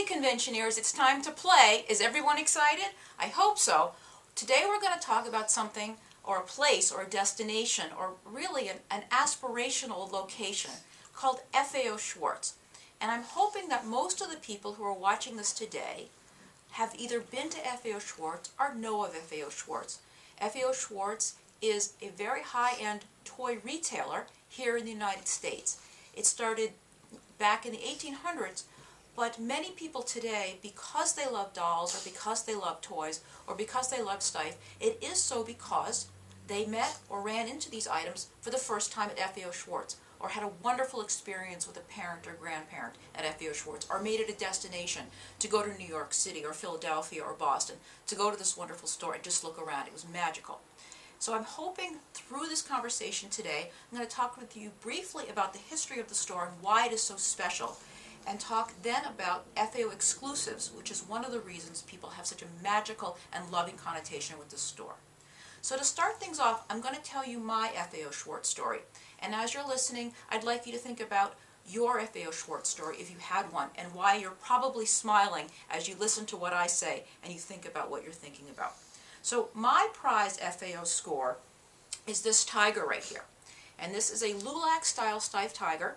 conventioneers, it's time to play. Is everyone excited? I hope so. Today we're going to talk about something, or a place, or a destination, or really an aspirational location called FAO Schwarz. And I'm hoping that most of the people who are watching this today have either been to FAO Schwarz or know of FAO Schwarz. FAO Schwarz is a very high-end toy retailer here in the United States. It started back in the 1800s, but many people today, because they love dolls, or because they love toys, or because they love Steiff, it is so because they met or ran into these items for the first time at FAO Schwarz, or had a wonderful experience with a parent or grandparent at FAO Schwarz, or made it a destination to go to New York City or Philadelphia or Boston, to go to this wonderful store and just look around. It was magical. So I'm hoping through this conversation today, I'm going to talk with you briefly about the history of the store and why it is so special, and talk then about FAO exclusives, which is one of the reasons people have such a magical and loving connotation with this store. So to start things off, I'm going to tell you my FAO Schwarz story. And as you're listening, I'd like you to think about your FAO Schwarz story, if you had one, and why you're probably smiling as you listen to what I say and you think about what you're thinking about. So my prized FAO score is this tiger right here. And this is a Lulac-style Steiff tiger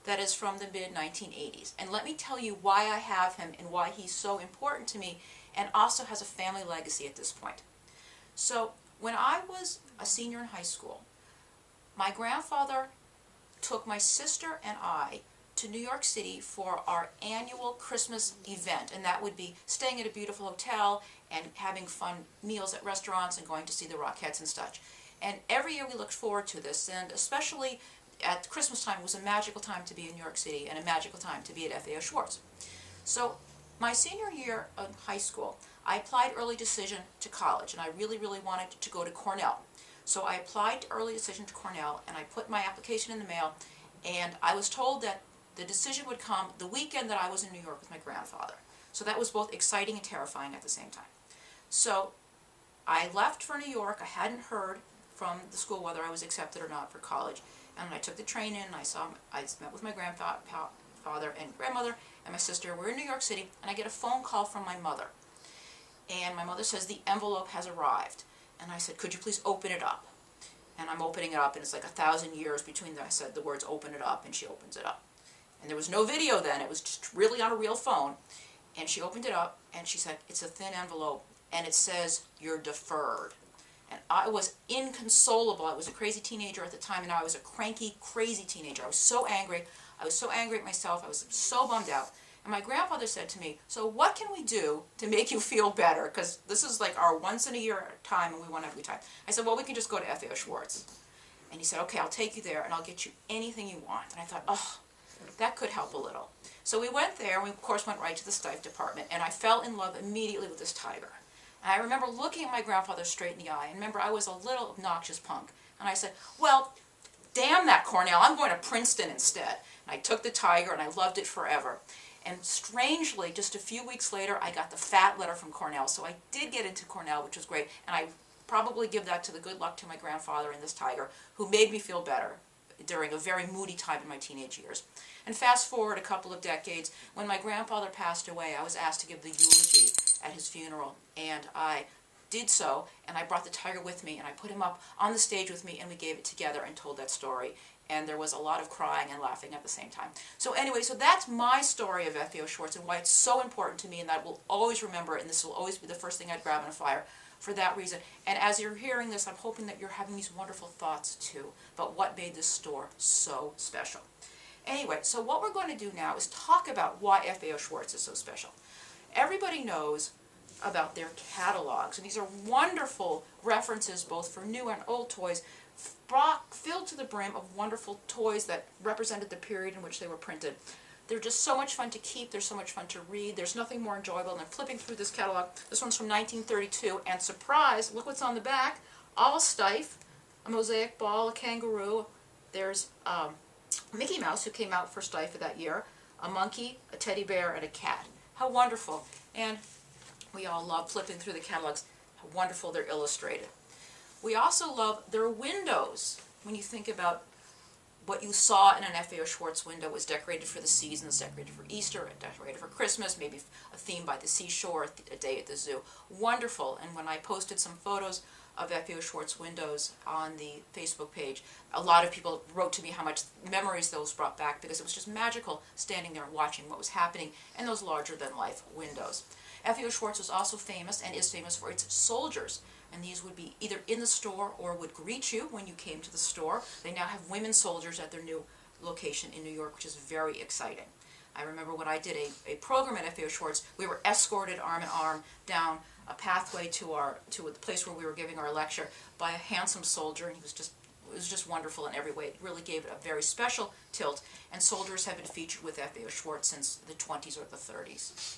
that is from the mid-1980s. And let me tell you why I have him and why he's so important to me, and also has a family legacy at this point. So when I was a senior in high school, my grandfather took my sister and I to New York City for our annual Christmas event, and that would be staying at a beautiful hotel and having fun meals at restaurants and going to see the Rockettes and such. And every year we looked forward to this, and especially at Christmas time, it was a magical time to be in New York City and a magical time to be at FAO Schwarz. So my senior year of high school, I applied early decision to college, and I really wanted to go to Cornell. So I applied to early decision to Cornell, and I put my application in the mail, and I was told that the decision would come the weekend that I was in New York with my grandfather. So that was both exciting and terrifying at the same time. So I left for New York. I hadn't heard from the school whether I was accepted or not for college. And I took the train in, and I met with my grandfather and grandmother and my sister. We're in New York City, and I get a phone call from my mother. And my mother says, the envelope has arrived. And I said, could you please open it up? And I'm opening it up, and it's like 1,000 years between I said the words open it up, and she opens it up. And there was no video then, it was just really on a real phone. And she opened it up, and she said, it's a thin envelope, and it says, you're deferred. And I was inconsolable. I was a crazy teenager at the time, and now I was a cranky, crazy teenager. I was so angry. I was so angry at myself. I was so bummed out. And my grandfather said to me, so what can we do to make you feel better? Because this is like our once-in-a-year time, and we want to have a good time. I said, well, we can just go to FAO Schwarz. And he said, okay, I'll take you there, and I'll get you anything you want. And I thought, oh, that could help a little. So we went there, and we, of course, went right to the Steiff department, and I fell in love immediately with this tiger. And I remember looking at my grandfather straight in the eye, and remember, I was a little obnoxious punk. And I said, well, damn that Cornell, I'm going to Princeton instead. And I took the tiger, and I loved it forever. And strangely, just a few weeks later, I got the fat letter from Cornell. So I did get into Cornell, which was great. And I probably give that to the good luck to my grandfather and this tiger, who made me feel better during a very moody time in my teenage years. And fast forward a couple of decades, when my grandfather passed away, I was asked to give the eulogy at his funeral. And I did so, and I brought the tiger with me, and I put him up on the stage with me, and we gave it together and told that story. And there was a lot of crying and laughing at the same time. So anyway, so that's my story of FAO Schwarz and why it's so important to me, and that I will always remember it, and this will always be the first thing I'd grab in a fire for that reason. And as you're hearing this, I'm hoping that you're having these wonderful thoughts too about what made this store so special. Anyway, so what we're going to do now is talk about why FAO Schwarz is so special. Everybody knows about their catalogs, and these are wonderful references both for new and old toys, filled to the brim of wonderful toys that represented the period in which they were printed. They're just so much fun to keep, they're so much fun to read, there's nothing more enjoyable than flipping through this catalog. This one's from 1932, and surprise, look what's on the back, all Steiff, a mosaic ball, a kangaroo, there's Mickey Mouse, who came out for Steiff for that year, a monkey, a teddy bear, and a cat. How wonderful. And we all love flipping through the catalogs, how wonderful they're illustrated. We also love their windows. When you think about what you saw in an FAO Schwarz window was decorated for the seasons, decorated for Easter, decorated for Christmas, maybe a theme by the seashore, a day at the zoo. Wonderful. And when I posted some photos of FAO Schwarz windows on the Facebook page, a lot of people wrote to me how much memories those brought back, because it was just magical standing there and watching what was happening in those larger-than-life windows. FAO Schwarz was also famous and is famous for its soldiers, and these would be either in the store or would greet you when you came to the store. They now have women soldiers at their new location in New York, which is very exciting. I remember when I did a program at FAO Schwarz, we were escorted arm in arm down a pathway to the place where we were giving our lecture by a handsome soldier, and it was just wonderful in every way. It really gave it a very special tilt, and soldiers have been featured with FAO Schwarz since the 20s or the 30s.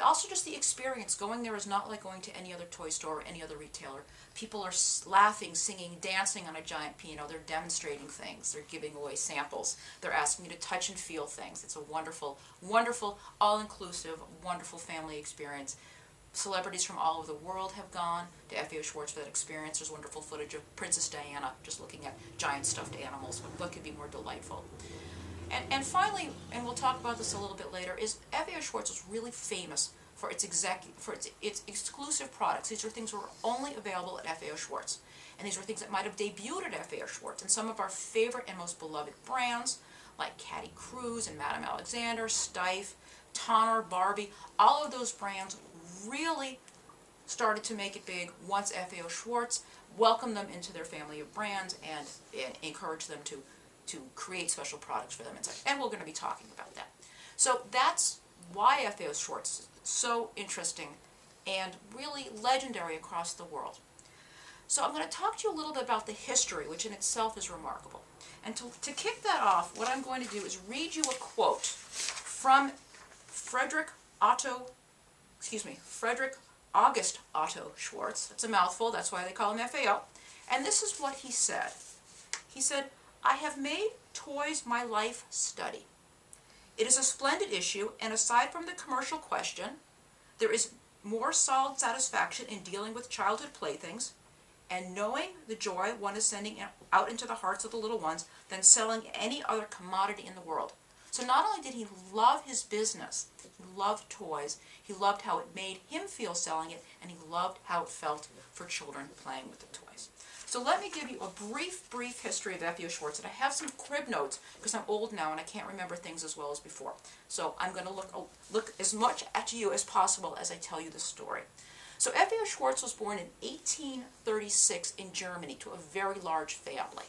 Also, just the experience. Going there is not like going to any other toy store or any other retailer. People are laughing, singing, dancing on a giant piano. They're demonstrating things. They're giving away samples. They're asking you to touch and feel things. It's a wonderful, wonderful, all-inclusive, wonderful family experience. Celebrities from all over the world have gone to FAO Schwarz for that experience. There's wonderful footage of Princess Diana just looking at giant stuffed animals. What could be more delightful? And finally, and we'll talk about this a little bit later, is FAO Schwarz was really famous for its exclusive products. These are things that were only available at FAO Schwarz. And these were things that might have debuted at FAO Schwarz. And some of our favorite and most beloved brands, like Caddy Cruz and Madame Alexander, Steiff, Tonner, Barbie, all of those brands really started to make it big once FAO Schwarz welcomed them into their family of brands and encouraged them to create special products for them inside. And we're going to be talking about that. So that's why FAO Schwarz is so interesting and really legendary across the world. So I'm going to talk to you a little bit about the history, which in itself is remarkable. And to kick that off, what I'm going to do is read you a quote from Frederick August Otto Schwarz. That's a mouthful, that's why they call him FAO. And this is what he said. He said, "I have made toys my life study. It is a splendid issue, and aside from the commercial question, there is more solid satisfaction in dealing with childhood playthings and knowing the joy one is sending out into the hearts of the little ones than selling any other commodity in the world." So not only did he love his business, he loved toys, he loved how it made him feel selling it, and he loved how it felt for children playing with the toys. So let me give you a brief history of FAO Schwarz, and I have some crib notes because I'm old now and I can't remember things as well as before. So I'm going to look as much at you as possible as I tell you the story. So FAO Schwarz was born in 1836 in Germany to a very large family.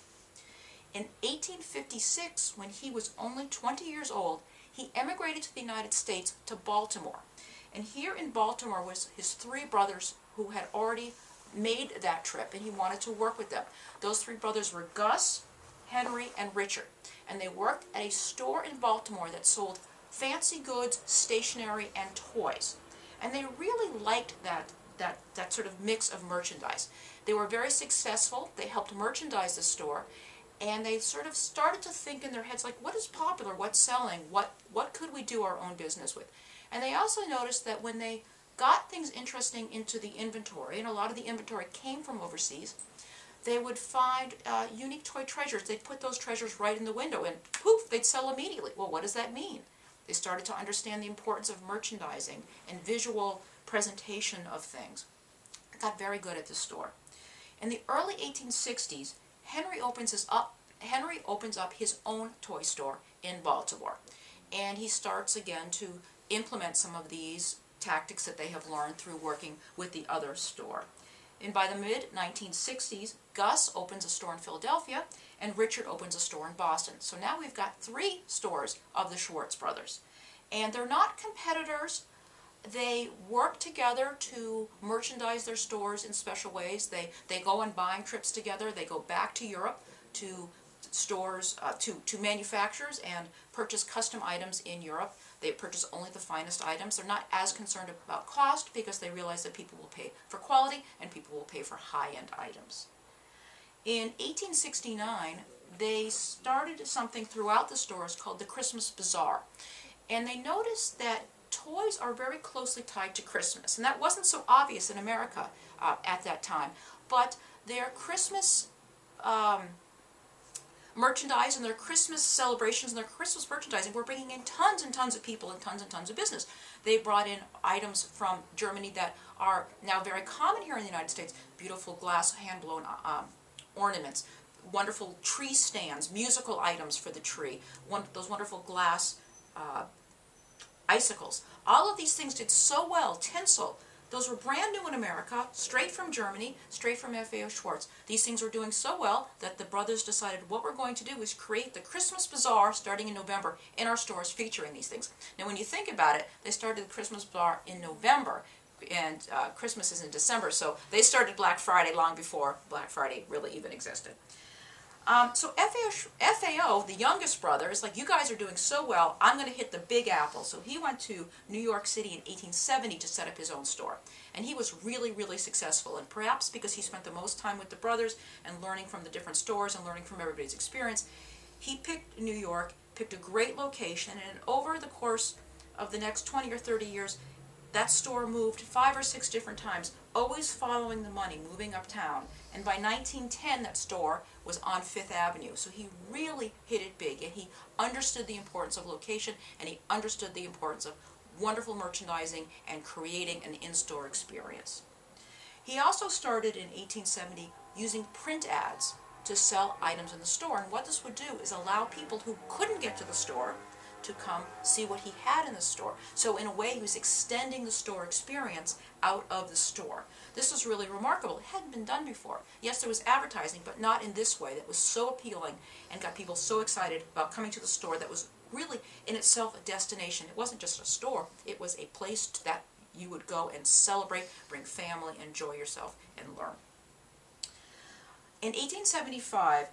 In 1856, when he was only 20 years old, he emigrated to the United States to Baltimore. And here in Baltimore was his three brothers who had already made that trip, and he wanted to work with them. Those three brothers were Gus, Henry, and Richard. And they worked at a store in Baltimore that sold fancy goods, stationery, and toys. And they really liked that sort of mix of merchandise. They were very successful. They helped merchandise the store. And they sort of started to think in their heads, like, what is popular, what's selling, what could we do our own business with? And they also noticed that when they got things interesting into the inventory, and a lot of the inventory came from overseas, they would find unique toy treasures. They'd put those treasures right in the window, and poof, they'd sell immediately. Well, what does that mean? They started to understand the importance of merchandising and visual presentation of things. They got very good at the store. In the early 1860s, Henry opens up his own toy store in Baltimore, and he starts again to implement some of these tactics that they have learned through working with the other store. And by the mid-1960s, Gus opens a store in Philadelphia, and Richard opens a store in Boston. So now we've got three stores of the Schwarz brothers. And they're not competitors. They work together to merchandise their stores in special ways. They go on buying trips together. They go back to Europe to stores, to manufacturers and purchase custom items in Europe. They purchase only the finest items. They're not as concerned about cost because they realize that people will pay for quality and people will pay for high-end items. In 1869, they started something throughout the stores called the Christmas Bazaar. And they noticed that toys are very closely tied to Christmas, and that wasn't so obvious in America at that time. But their Christmas merchandise and their Christmas celebrations and their Christmas merchandising were bringing in tons and tons of people and tons of business. They brought in items from Germany that are now very common here in the United States. Beautiful glass hand-blown ornaments, wonderful tree stands, musical items for the tree, those wonderful glass icicles. All of these things did so well. Tinsel, those were brand new in America, straight from Germany, straight from FAO Schwarz. These things were doing so well that the brothers decided what we're going to do is create the Christmas Bazaar starting in November in our stores featuring these things. Now when you think about it, they started the Christmas Bazaar in November, and Christmas is in December, so they started Black Friday long before Black Friday really even existed. So FAO, the youngest brother, is like, you guys are doing so well, I'm going to hit the Big Apple. So he went to New York City in 1870 to set up his own store. And he was really, really successful. And perhaps because he spent the most time with the brothers and learning from the different stores and learning from everybody's experience, he picked New York, picked a great location, and over the course of the next 20 or 30 years, that store moved 5 or 6 different times, always following the money, moving uptown. And by 1910, that store was on 5th Avenue. So he really hit it big, and he understood the importance of location, and he understood the importance of wonderful merchandising and creating an in-store experience. He also started in 1870 using print ads to sell items in the store. And what this would do is allow people who couldn't get to the store to come see what he had in the store. So in a way, he was extending the store experience out of the store. This was really remarkable. It hadn't been done before. Yes, there was advertising, but not in this way that was so appealing and got people so excited about coming to the store that was really in itself a destination. It wasn't just a store. It was a place that you would go and celebrate, bring family, enjoy yourself, and learn. In 1875,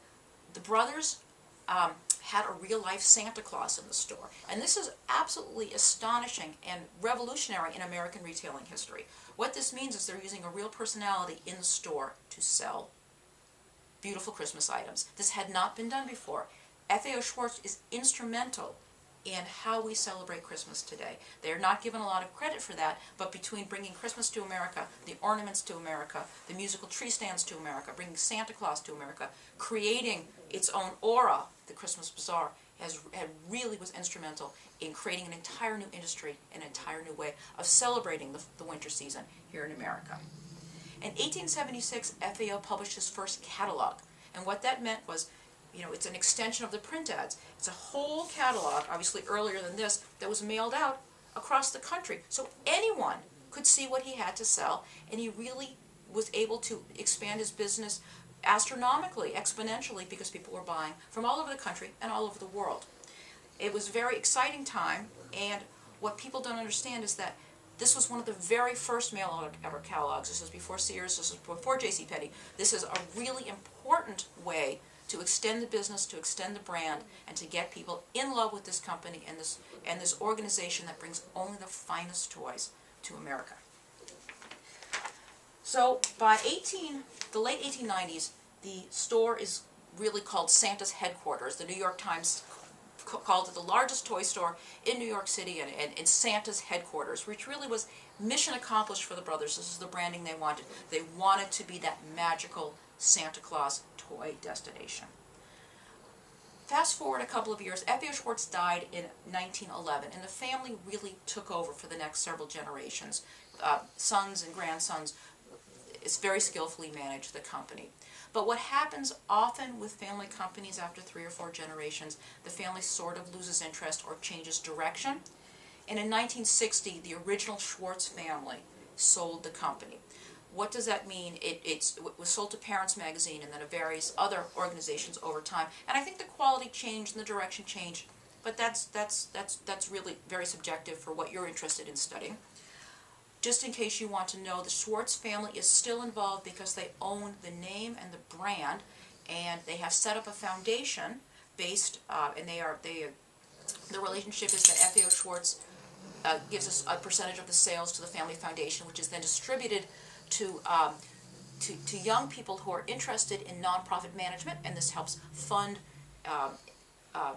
the brothers had a real-life Santa Claus in the store. And this is absolutely astonishing and revolutionary in American retailing history. What this means is they're using a real personality in the store to sell beautiful Christmas items. This had not been done before. FAO Schwarz is instrumental in how we celebrate Christmas today. They're not given a lot of credit for that, but between bringing Christmas to America, the ornaments to America, the musical tree stands to America, bringing Santa Claus to America, creating its own aura, the Christmas Bazaar, really was instrumental in creating an entire new industry, an entire new way of celebrating the winter season here in America. In 1876, FAO published his first catalog, and what that meant was, it's an extension of the print ads. It's a whole catalog, obviously earlier than this, that was mailed out across the country. So anyone could see what he had to sell, and he really was able to expand his business astronomically, exponentially, because people were buying from all over the country and all over the world. It was a very exciting time, and what people don't understand is that this was one of the very first mail-order catalogs. This was before Sears, this was before JCPenney. This is a really important way to extend the business, to extend the brand, and to get people in love with this company and this organization that brings only the finest toys to America. So by the late 1890s, the store is really called Santa's headquarters. The New York Times called it the largest toy store in New York City and Santa's headquarters, which really was mission accomplished for the brothers. This is the branding they wanted. They wanted to be that magical Santa Claus toy destination. Fast forward a couple of years, FAO Schwarz died in 1911, and the family really took over for the next several generations. Sons and grandsons very skillfully managed the company. But what happens often with family companies after 3 or 4 generations, the family sort of loses interest or changes direction. And in 1960, the original Schwarz family sold the company. What does that mean? It was sold to Parents Magazine and then to various other organizations over time. And I think the quality changed and the direction changed, but that's really very subjective for what you're interested in studying. Just in case you want to know, the Schwarz family is still involved because they own the name and the brand, and they have set up a foundation based, and the relationship is that FAO Schwarz gives us a percentage of the sales to the family foundation, which is then distributed to young people who are interested in nonprofit management, and this helps fund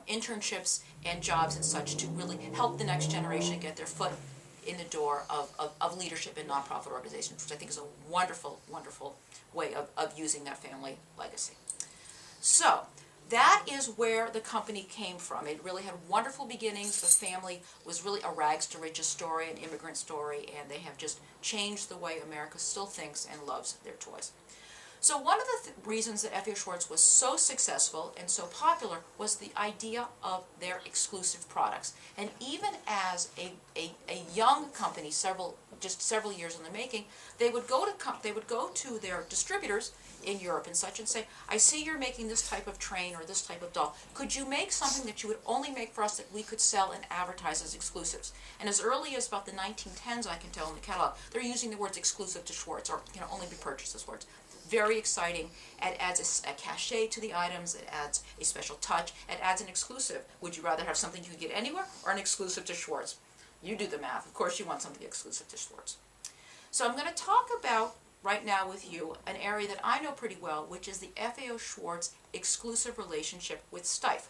internships and jobs and such to really help the next generation get their foot in the door of leadership in nonprofit organizations, which I think is a wonderful, wonderful way of using that family legacy. So, That is where the company came from. It really had wonderful beginnings. The family was really a rags to riches story, an immigrant story, and they have just changed the way America still thinks and loves their toys. So one of the reasons that FAO Schwarz was so successful and so popular was the idea of their exclusive products. And even as a young company, just several years in the making, they would go to their distributors in Europe and such and say, I see you're making this type of train or this type of doll. Could you make something that you would only make for us that we could sell and advertise as exclusives? And as early as about the 1910s, I can tell in the catalog, they're using the words exclusive to Schwarz, or only be purchased as Schwarz. Very exciting. It adds a cachet to the items. It adds a special touch. It adds an exclusive. Would you rather have something you could get anywhere or an exclusive to Schwarz? You do the math. Of course you want something exclusive to Schwarz. So I'm going to talk about right now with you an area that I know pretty well, which is the FAO Schwarz exclusive relationship with Steiff.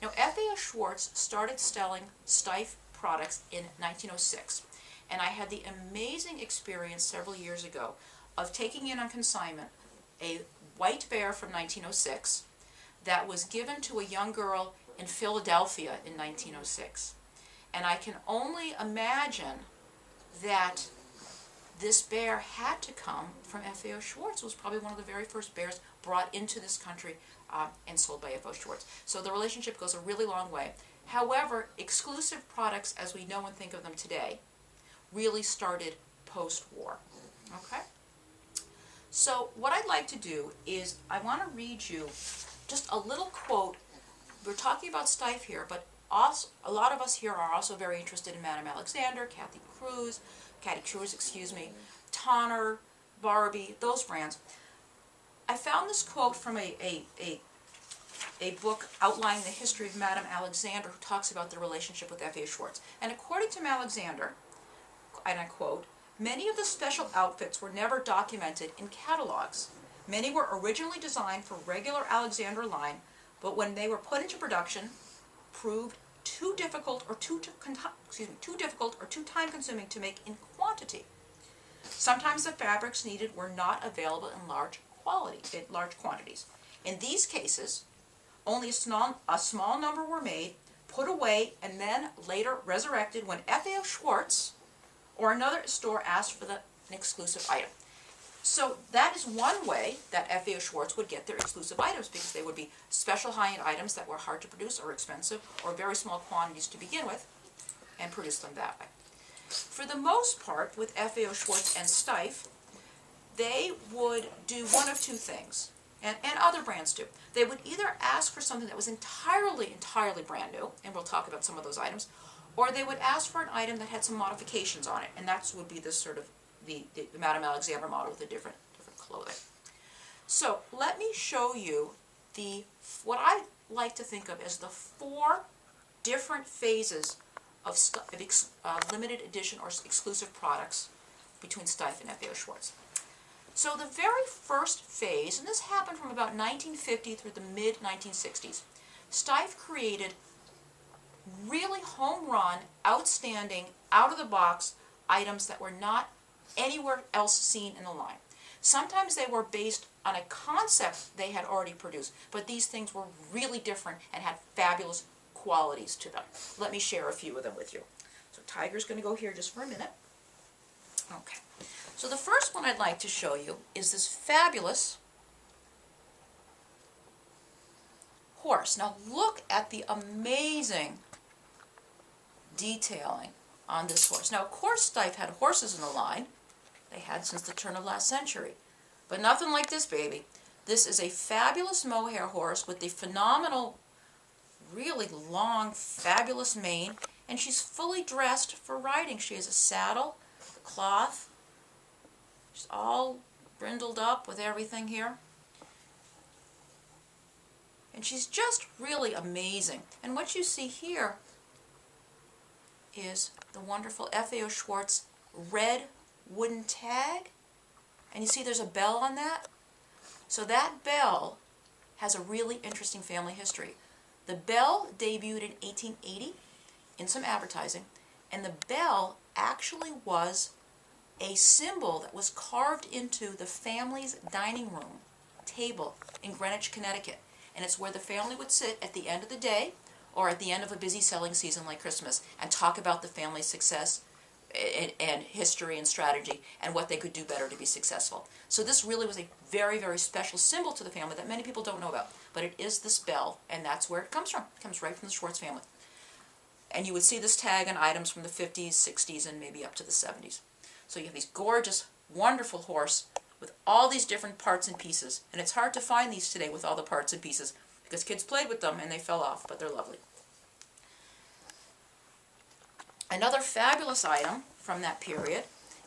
Now, FAO Schwarz started selling Steiff products in 1906, and I had the amazing experience several years ago of taking in on consignment a white bear from 1906 that was given to a young girl in Philadelphia in 1906. And I can only imagine that this bear had to come from FAO Schwarz. It was probably one of the very first bears brought into this country and sold by FAO Schwarz. So the relationship goes a really long way. However, exclusive products as we know and think of them today really started post-war. Okay? So what I'd like to do is I want to read you just a little quote. We're talking about Steiff here, but also, a lot of us here are also very interested in Madame Alexander, Cathy Cruz, Tonner, Barbie, those brands. I found this quote from a book outlining the history of Madame Alexander, who talks about the relationship with FAO Schwarz. And according to Alexander, and I quote, many of the special outfits were never documented in catalogs. Many were originally designed for regular Alexander line, but when they were put into production, proved too difficult or too time-consuming to make in quantity. Sometimes the fabrics needed were not available in large quantities. In these cases, only a small number were made, put away, and then later resurrected when FAO Schwarz or another store asked for an exclusive item. So that is one way that FAO Schwarz would get their exclusive items, because they would be special high-end items that were hard to produce or expensive or very small quantities to begin with, and produce them that way. For the most part, with FAO Schwarz and Steiff, they would do one of two things, and other brands do. They would either ask for something that was entirely brand new, and we'll talk about some of those items, or they would ask for an item that had some modifications on it, and that would be this sort of the Madame Alexander model with the different clothing. So let me show you what I like to think of as the 4 different phases of limited edition or exclusive products between Steiff and FAO Schwarz. So the very first phase, and this happened from about 1950 through the mid-1960s, Steiff created really home run, outstanding, out-of-the-box items that were not anywhere else seen in the line. Sometimes they were based on a concept they had already produced, but these things were really different and had fabulous qualities to them. Let me share a few of them with you. So Tiger's going to go here just for a minute. Okay. So the first one I'd like to show you is this fabulous horse. Now look at the amazing detailing on this horse. Now, of course, Steiff had horses in the line. They had since the turn of last century. But nothing like this baby. This is a fabulous mohair horse with the phenomenal, really long, fabulous mane. And she's fully dressed for riding. She has a saddle, cloth. She's all brindled up with everything here. And she's just really amazing. And what you see here is the wonderful FAO Schwarz red wooden tag. And you see there's a bell on that? So that bell has a really interesting family history. The bell debuted in 1880 in some advertising, and the bell actually was a symbol that was carved into the family's dining room table in Greenwich, Connecticut. and it's where the family would sit at the end of the day or at the end of a busy selling season like Christmas and talk about the family's success and history and strategy and what they could do better to be successful. So this really was a very, very special symbol to the family that many people don't know about. But it is this bell, and that's where it comes from. It comes right from the Schwarz family. And you would see this tag on items from the 50s, 60s, and maybe up to the 70s. So you have these gorgeous, wonderful horse with all these different parts and pieces. And it's hard to find these today with all the parts and pieces because kids played with them and they fell off, but they're lovely. Another fabulous item from that period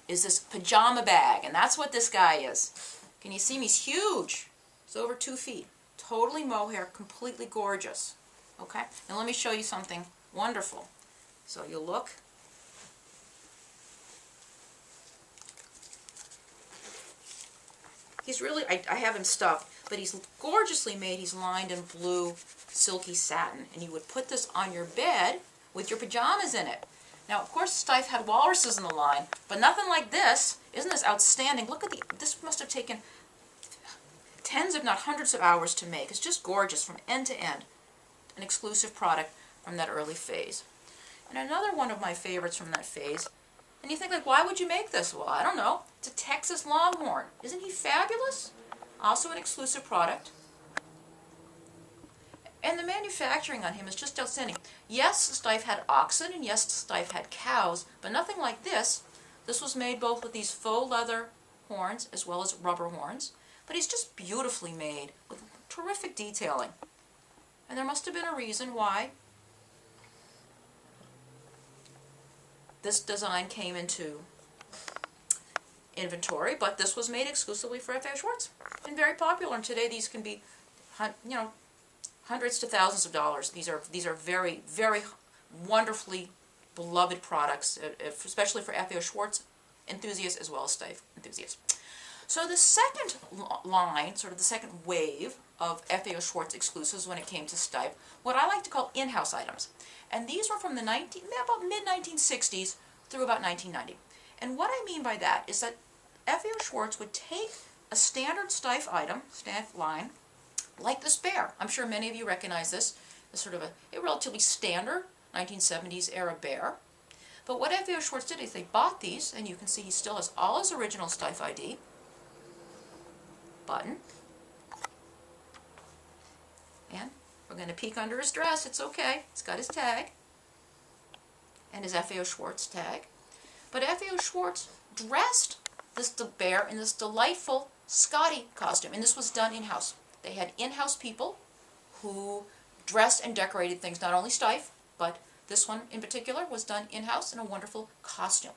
is this pajama bag, and that's what this guy is. Can you see him? He's huge. He's over 2 feet. Totally mohair, completely gorgeous. Okay? Now let me show you something wonderful. So you look. He's really, I have him stuffed, but he's gorgeously made. He's lined in blue, silky satin, and you would put this on your bed with your pajamas in it. Now, of course, Steiff had walruses in the line, but nothing like this. Isn't this outstanding? Look at this must have taken tens, if not hundreds of hours to make. It's just gorgeous from end to end. An exclusive product from that early phase. And another one of my favorites from that phase, and you think, like, why would you make this? Well, I don't know. It's a Texas Longhorn. Isn't he fabulous? Also an exclusive product. And the manufacturing on him is just outstanding. Yes, Steiff had oxen, and yes, Steiff had cows, but nothing like this. This was made both with these faux leather horns as well as rubber horns, but he's just beautifully made with terrific detailing. And there must have been a reason why this design came into inventory, but this was made exclusively for FAO Schwarz and very popular. And today these can be, you know, hundreds to thousands of dollars. These are very, very wonderfully beloved products, especially for FAO Schwarz enthusiasts as well as Steiff enthusiasts. So the second line, sort of the second wave of FAO Schwarz exclusives when it came to Steiff, what I like to call in-house items. And these were from the about mid-1960s through about 1990. And what I mean by that is that FAO Schwarz would take a standard Steiff item, Steiff line, like this bear. I'm sure many of you recognize this as sort of a relatively standard 1970s era bear. But what FAO Schwarz did is they bought these, and you can see he still has all his original Steiff ID, button, and we're going to peek under his dress. It's okay. It's got his tag and his FAO Schwarz tag. But FAO Schwarz dressed this bear in this delightful Scotty costume, and this was done in-house. They had in-house people who dressed and decorated things, not only Steiff, but this one in particular was done in-house in a wonderful costume.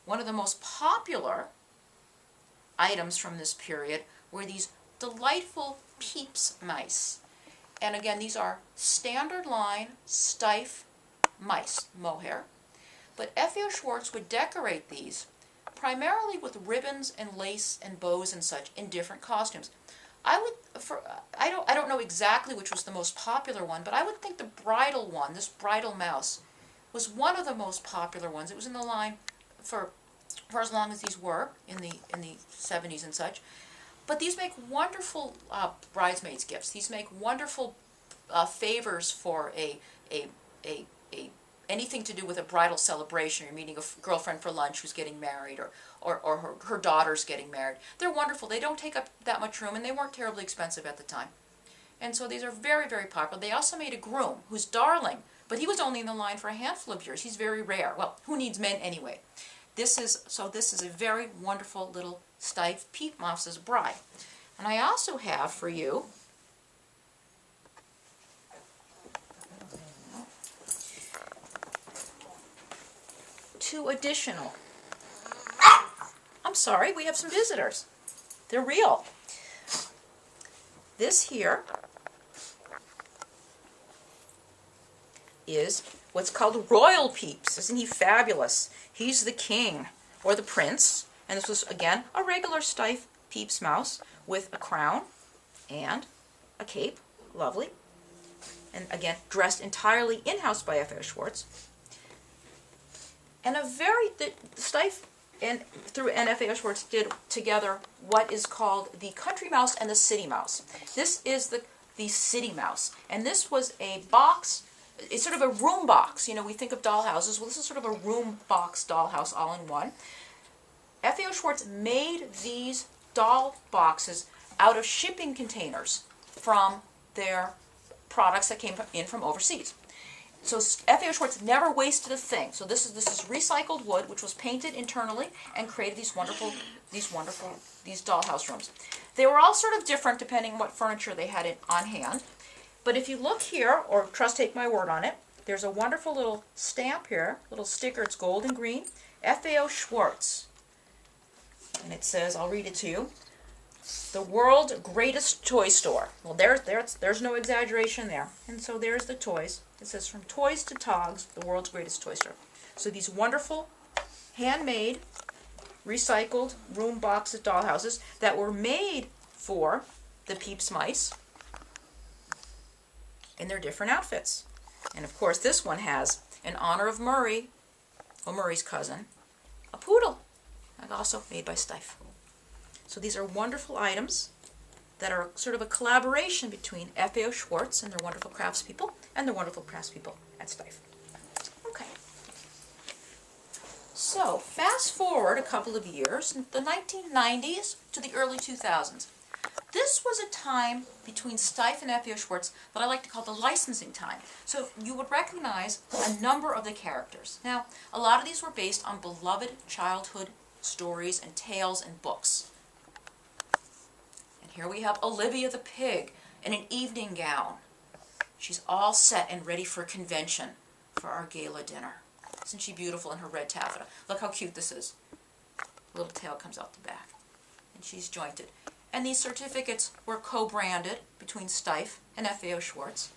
One of the most popular items from this period were these delightful Peeps mice. And again, these are standard line Steiff mice, mohair. But FAO Schwarz would decorate these primarily with ribbons and lace and bows and such in different costumes. I don't know exactly which was the most popular one, but I would think the bridal one, this bridal mouse, was one of the most popular ones. It was in the line for as long as these were in the 70s and such. But these make wonderful bridesmaids gifts. These make wonderful favors for anything to do with a bridal celebration. You're meeting a girlfriend for lunch who's getting married, or her daughter's getting married. They're wonderful. They don't take up that much room, and they weren't terribly expensive at the time. And so these are very, very popular. They also made a groom who's darling, but he was only in the line for a handful of years. He's very rare. Well, who needs men anyway? This is a very wonderful little Steiff Peep Mouse as a bride. And I also have for you two additional. I'm sorry, we have some visitors. They're real. This here is what's called Royal Peeps. Isn't he fabulous? He's the king or the prince. And this was, again, a regular Steiff Peeps mouse with a crown and a cape. Lovely. And again, dressed entirely in-house by FAO Schwarz. And the Steiff and FAO Schwarz did together what is called the country mouse and the city mouse. This is the city mouse, and this was a box. It's sort of a room box. You know, we think of dollhouses. Well, this is sort of a room box dollhouse all in one. FAO Schwarz made these doll boxes out of shipping containers from their products that came in from overseas. So FAO Schwarz never wasted a thing. So this is recycled wood, which was painted internally and created these dollhouse rooms. They were all sort of different depending on what furniture they had on hand. But if you look here, or trust take my word on it, there's a wonderful little stamp here, little sticker. It's gold and green, FAO Schwarz, and it says, I'll read it to you, the world's greatest toy store. Well, there's no exaggeration there. And so there's the toys. It says, from toys to togs, the world's greatest toy store. So these wonderful, handmade, recycled room boxes, dollhouses that were made for the Peeps mice in their different outfits. And of course, this one has, in honor of Murray, Murray's cousin, a poodle, and also made by Steiff. So these are wonderful items that are sort of a collaboration between FAO Schwarz and their wonderful craftspeople and their wonderful craftspeople at Steiff. Okay. So fast forward a couple of years, the 1990s to the early 2000s. This was a time between Steiff and FAO Schwarz that I like to call the licensing time. So you would recognize a number of the characters. Now, a lot of these were based on beloved childhood stories and tales and books. And here we have Olivia the pig in an evening gown. She's all set and ready for convention for our gala dinner. Isn't she beautiful in her red taffeta? Look how cute this is. A little tail comes out the back. And she's jointed. And these certificates were co-branded between Steiff and FAO Schwarz.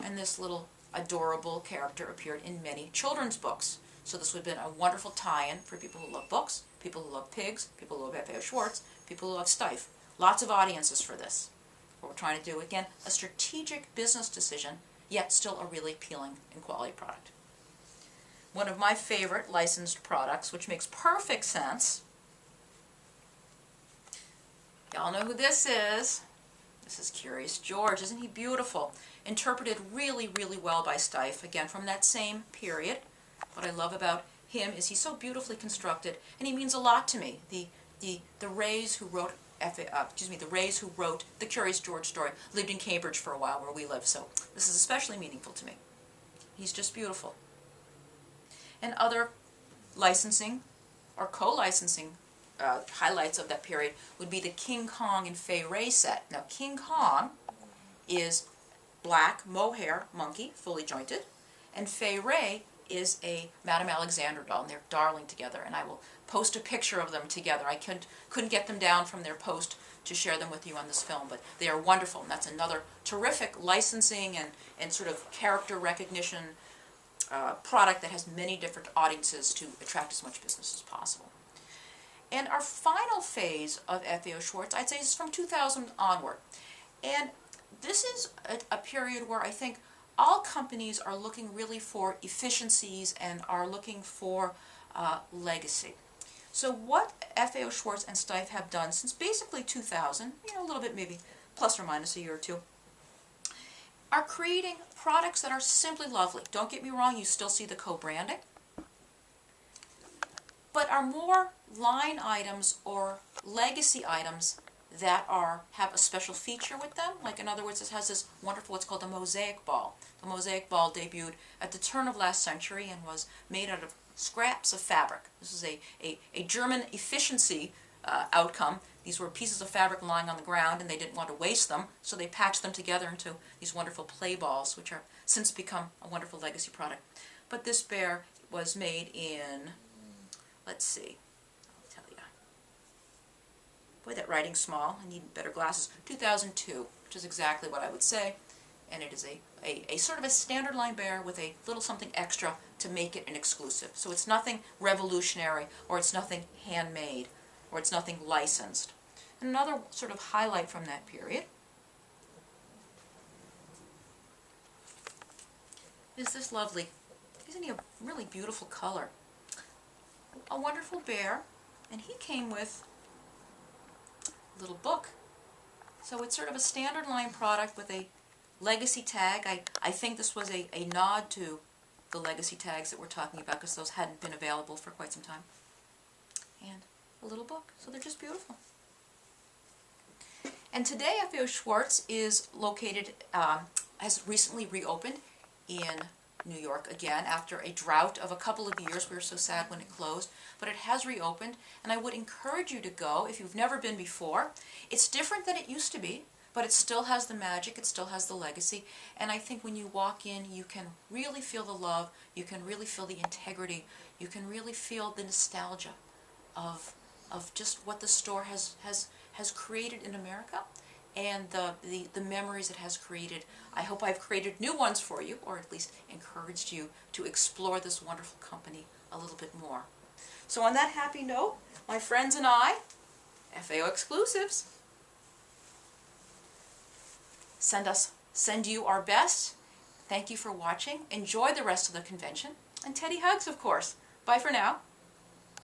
And this little adorable character appeared in many children's books. So this would have been a wonderful tie-in for people who love books, people who love pigs, people who love FAO Schwarz, people who love Steiff. Lots of audiences for this. What we're trying to do, again, a strategic business decision, yet still a really appealing and quality product. One of my favorite licensed products, which makes perfect sense. Y'all know who this is. This is Curious George. Isn't he beautiful? Interpreted really, really well by Steiff, again, from that same period. What I love about him is he's so beautifully constructed, and he means a lot to me. The Rays who wrote the Rays who wrote the Curious George story lived in Cambridge for a while, where we live, so this is especially meaningful to me. He's just beautiful. And other licensing or co-licensing highlights of that period would be the King Kong and FAO set. Now, King Kong is black mohair monkey, fully jointed, and FAO is a Madame Alexander doll, and they're darling together, and I will post a picture of them together. I couldn't get them down from their post to share them with you on this film, but they are wonderful, and that's another terrific licensing and sort of character recognition product that has many different audiences to attract as much business as possible. And our final phase of FAO Schwarz, I'd say, is from 2000 onward. And this is a period where I think all companies are looking really for efficiencies and are looking for legacy. So what FAO Schwarz and Steiff have done since basically 2000, a little bit maybe plus or minus a year or two, are creating products that are simply lovely. Don't get me wrong, you still see the co-branding, but are more line items or legacy items that have a special feature with them. Like, in other words, it has this wonderful, what's called a mosaic ball. The mosaic ball debuted at the turn of last century and was made out of scraps of fabric. This is a German efficiency outcome. These were pieces of fabric lying on the ground, and they didn't want to waste them, so they patched them together into these wonderful play balls, which have since become a wonderful legacy product. But this bear was made in, let's see, I'll tell you. Boy, that writing's small. I need better glasses. 2002, which is exactly what I would say. And it is a sort of a standard line bear with a little something extra to make it an exclusive. So it's nothing revolutionary, or it's nothing handmade, or it's nothing licensed. And another sort of highlight from that period is this lovely, isn't he a really beautiful color? A wonderful bear And he came with a little book. So it's sort of a standard line product with a legacy tag. I think this was a nod to the legacy tags that we're talking about, because those hadn't been available for quite some time. And a little book. So they're just beautiful. And today FAO Schwarz is located, has recently reopened in New York again after a drought of a couple of years. We were so sad when it closed, but it has reopened, and I would encourage you to go if you've never been before. It's different than it used to be, but it still has the magic, it still has the legacy, and I think when you walk in, you can really feel the love, you can really feel the integrity, you can really feel the nostalgia of just what the store has created in America, and the memories it has created. I hope I've created new ones for you, or at least encouraged you to explore this wonderful company a little bit more. So on that happy note, my friends and I, FAO exclusives, send you our best. Thank you for watching. Enjoy the rest of the convention. And Teddy hugs, of course. Bye for now.